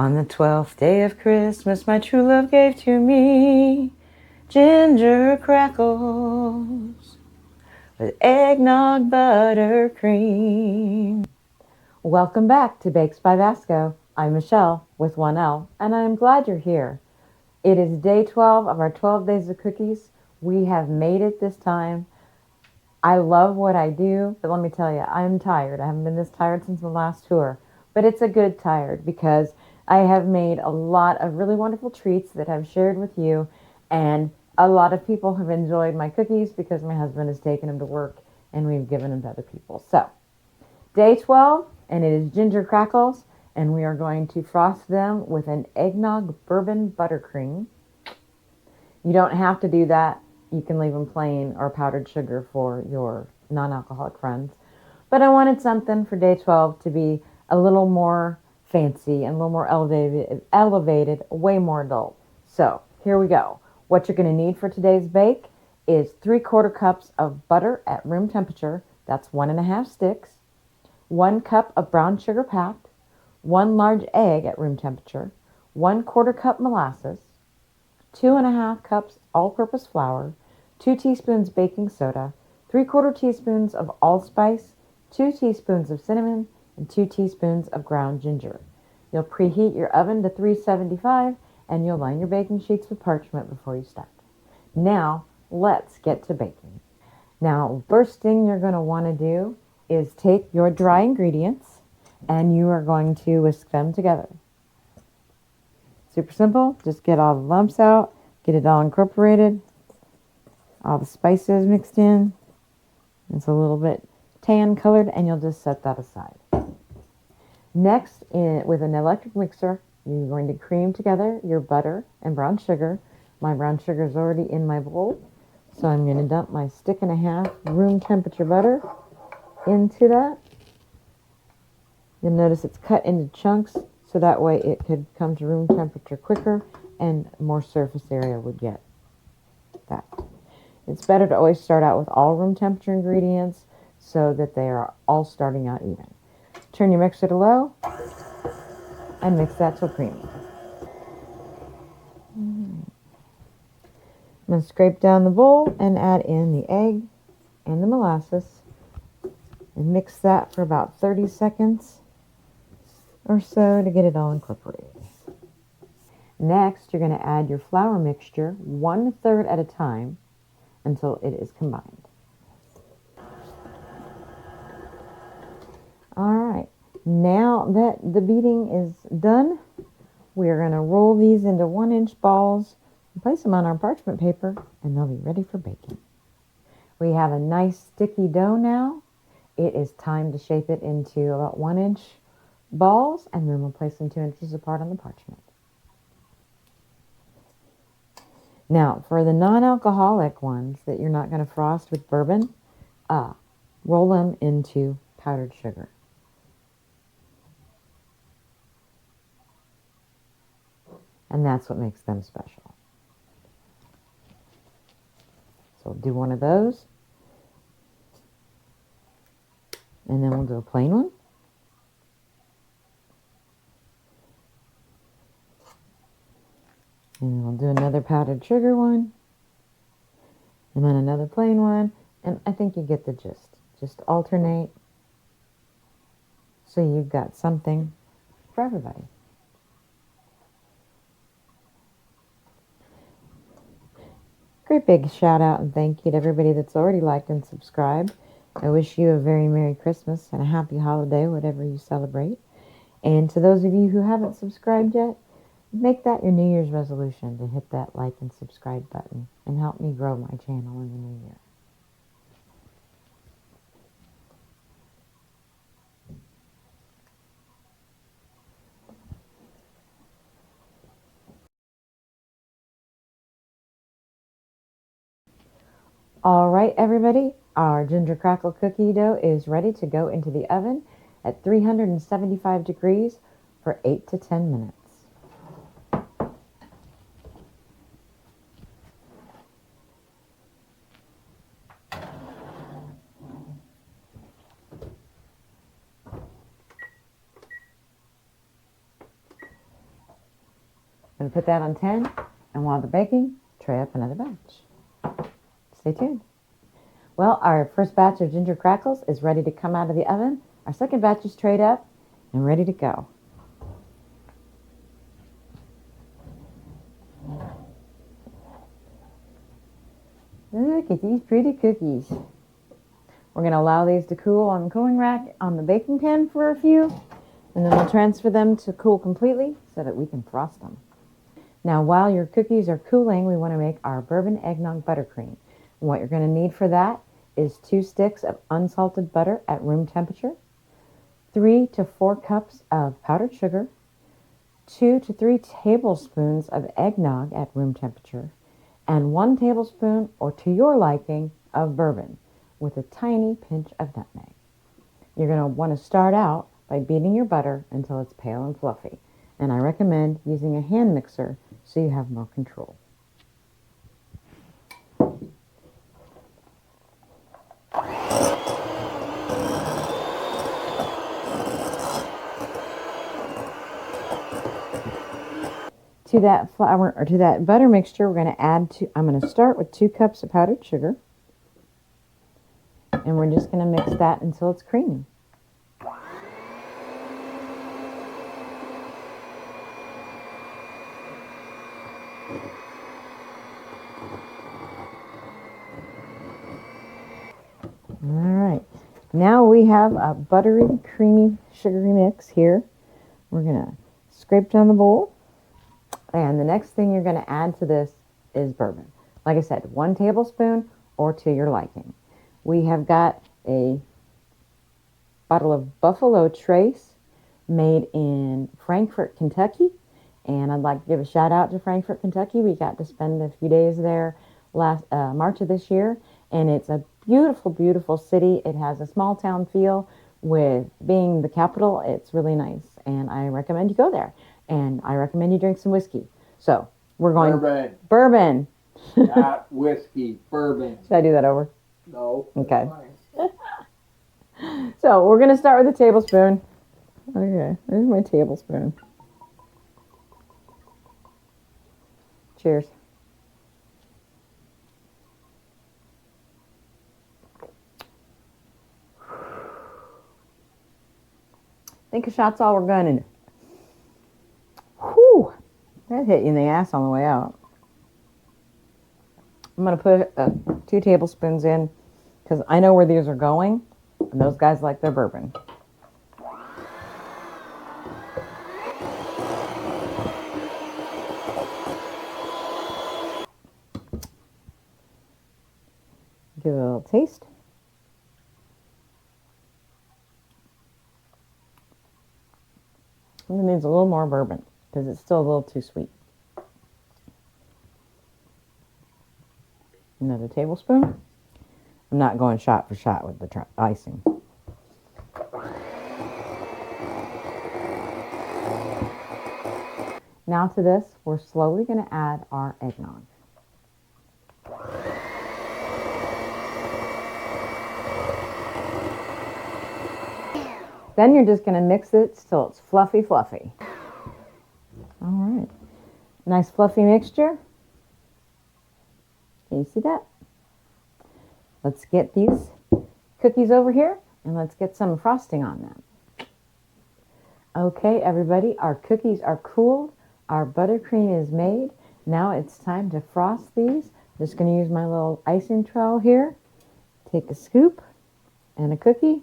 On the 12th day of Christmas, my true love gave to me ginger crackles with eggnog buttercream. Welcome back to Bakes by Vasco. I'm Michelle with 1L, and I'm glad you're here. It is day 12 of our 12 days of cookies. We have made it this time. I love what I do, but let me tell you, I'm tired. I haven't been this tired since the last tour, but it's a good tired because I have made a lot of really wonderful treats that I've shared with you, and a lot of people have enjoyed my cookies because my husband has taken them to work and we've given them to other people. So, day 12, and it is ginger crackles, and we are going to frost them with an eggnog bourbon buttercream. You don't have to do that. You can leave them plain or powdered sugar for your non-alcoholic friends. But I wanted something for day 12 to be a little more fancy and a little more elevated, way more adult. So here we go. What you're going to need for today's bake is 3/4 cups of butter at room temperature. That's 1.5 sticks. 1 cup of brown sugar packed. 1 large egg at room temperature. 1/4 cup molasses. 2.5 cups all-purpose flour, 2 teaspoons baking soda, 3/4 teaspoons of allspice, 2 teaspoons of cinnamon, and 2 teaspoons of ground ginger. You'll preheat your oven to 375 and you'll line your baking sheets with parchment before you start. Now, let's get to baking. Now, first thing you're going to want to do is take your dry ingredients and you are going to whisk them together. Super simple. Just get all the lumps out, get it all incorporated, all the spices mixed in. It's a little bit tan colored, and you'll just set that aside. Next, with an electric mixer, you're going to cream together your butter and brown sugar. My brown sugar is already in my bowl, so I'm going to dump my 1.5 stick room temperature butter into that. You'll notice it's cut into chunks, so that way it could come to room temperature quicker and more surface area would get that. It's better to always start out with all room temperature ingredients so that they are all starting out even. Turn your mixer to low and mix that till creamy. I'm going to scrape down the bowl and add in the egg and the molasses and mix that for about 30 seconds or so to get it all incorporated. Next, you're going to add your flour mixture 1/3 at a time until it is combined. All right, now that the beating is done, we are going to roll these into 1-inch balls and place them on our parchment paper, and they'll be ready for baking. We have a nice sticky dough now. It is time to shape it into about 1-inch balls, and then we'll place them 2 inches apart on the parchment. Now, for the non-alcoholic ones that you're not going to frost with bourbon, roll them into powdered sugar. And that's what makes them special. So we'll do one of those. And then we'll do a plain one. And then we'll do another powdered sugar one. And then another plain one. And I think you get the gist. Just alternate. So you've got something for everybody. Great big shout out and thank you to everybody that's already liked and subscribed. I wish you a very Merry Christmas and a happy holiday, whatever you celebrate. And to those of you who haven't subscribed yet, make that your New Year's resolution to hit that like and subscribe button and help me grow my channel in the new year. All right, everybody, our ginger crackle cookie dough is ready to go into the oven at 375 degrees for 8 to 10 minutes. going to put that on 10, and while they're baking, tray up another batch. Stay tuned. Well, our first batch of ginger crackles is ready to come out of the oven. Our second batch is trayed up and ready to go. Look at these pretty cookies. We're going to allow these to cool on the cooling rack on the baking pan for a few, and then we'll transfer them to cool completely so that we can frost them. Now, while your cookies are cooling, we want to make our bourbon eggnog buttercream. And what you're going to need for that is 2 sticks of unsalted butter at room temperature, 3 to 4 cups of powdered sugar, 2 to 3 tablespoons of eggnog at room temperature, and 1 tablespoon, or to your liking, of bourbon with a tiny pinch of nutmeg. You're going to want to start out by beating your butter until it's pale and fluffy. And I recommend using a hand mixer so you have more control. To that flour, or to that butter mixture, we're going to add I'm going to start with 2 cups of powdered sugar, and we're just going to mix that until it's creamy. All right, now we have a buttery, creamy, sugary mix here. We're going to scrape down the bowl. And the next thing you're going to add to this is bourbon. Like I said, 1 tablespoon or to your liking. We have got a bottle of Buffalo Trace made in Frankfort, Kentucky. And I'd like to give a shout out to Frankfort, Kentucky. We got to spend a few days there last March of this year. And it's a beautiful, beautiful city. It has a small town feel. With being the capital, it's really nice. And I recommend you go there. And I recommend you drink some whiskey. So we're going bourbon. Not whiskey, bourbon. Should I do that over? No. Okay. So we're going to start with a tablespoon. Okay, there's my tablespoon. Cheers. I think a shot's all we're going to do. Whew, that hit you in the ass on the way out. I'm going to put 2 tablespoons in because I know where these are going, and those guys like their bourbon. Give it a little taste. It needs a little more bourbon because it's still a little too sweet. Another tablespoon. I'm not going shot for shot with the icing. Now to this, we're slowly going to add our eggnog. Then you're just going to mix it till it's fluffy, fluffy. All right. Nice fluffy mixture. Can you see that? Let's get these cookies over here and let's get some frosting on them. Okay, everybody, our cookies are cooled. Our buttercream is made. Now it's time to frost these. I'm just going to use my little icing trowel here. Take a scoop and a cookie.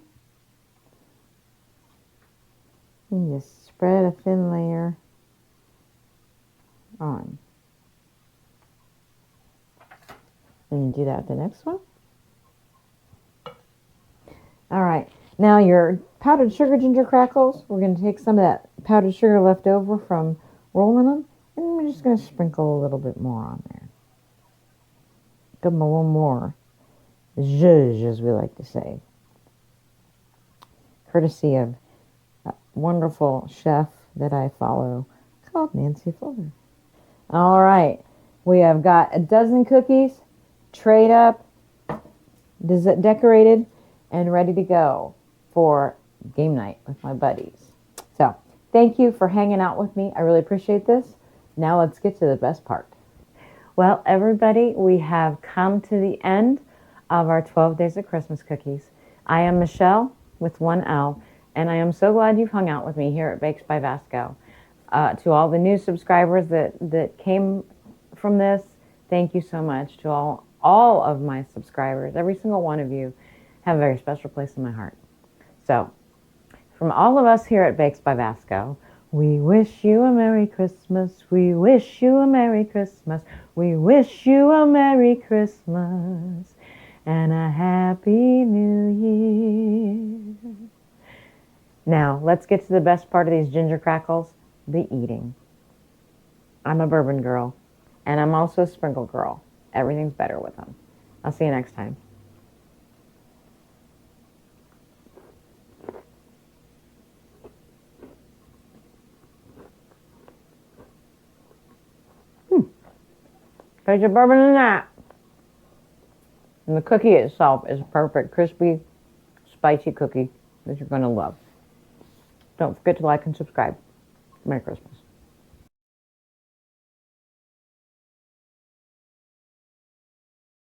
And just spread a thin layer on. Then you do that with the next one. All right, now your powdered sugar ginger crackles, we're going to take some of that powdered sugar left over from rolling them, and we're just going to sprinkle a little bit more on there. Give them a little more zhuzh, as we like to say. Courtesy of a wonderful chef that I follow called Nancy Fuller. All right, we have got a dozen cookies trayed up, decorated, and ready to go for game night with my buddies. So thank you for hanging out with me. I really appreciate this. Now let's get to the best part. Well, everybody, we have come to the end of our 12 Days of Christmas cookies. I am Michelle with 1L, and I am so glad you've hung out with me here at Bakes by Vasco. To all the new subscribers that came from this, thank you so much. To all of my subscribers, every single one of you have a very special place in my heart. So, from all of us here at Bakes by Vasco, we wish you a Merry Christmas. We wish you a Merry Christmas. We wish you a Merry Christmas and a Happy New Year. Now, let's get to the best part of these ginger crackles, the eating. I'm a bourbon girl, and I'm also a sprinkle girl. Everything's better with them. I'll see you next time. There's your bourbon in that. And the cookie itself is a perfect, crispy, spicy cookie that you're going to love. Don't forget to like and subscribe. Merry Christmas.